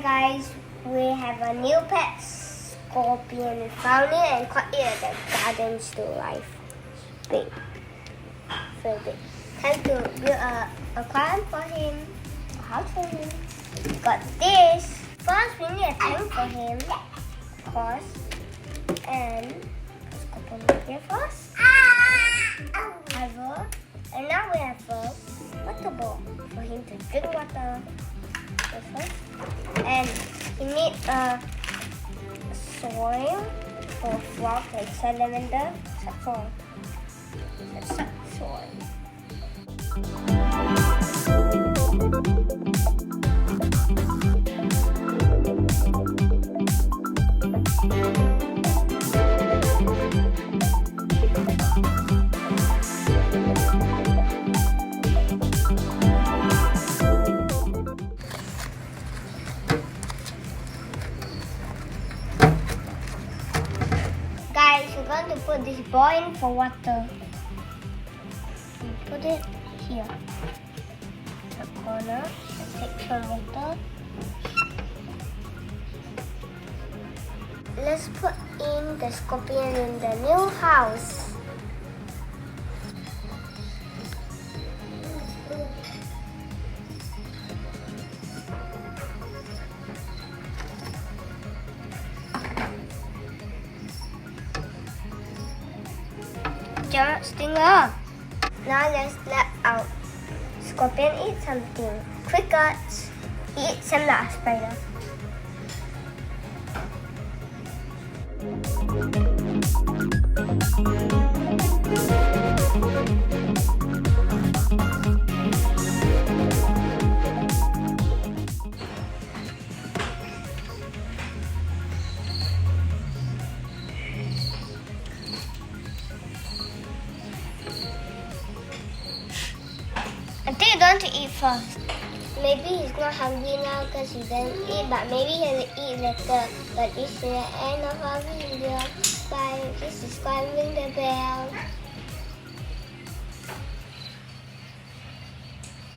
guys, we have a new pet scorpion. We found it and caught it at the garden still life. Big. Very big. Time to build a aquarium for him. A house for him. Got this. First we need a tank for him. Of course. And scorpion here first. And now we have a water bowl for him to drink water. And we need a soil for frog like salamander. Soil. Guys, we're going to put this ball in for water. Put it here. The corner. Let's take some water. Let's put in the scorpion in the new house. Stinger. Now let's let our scorpion eat something. Crickets. He eats some last spider. I think he's going to eat first. Maybe he's not hungry now because he didn't eat, but maybe he'll eat later. But this is the end of our video. Bye. Please subscribe, ring the bell.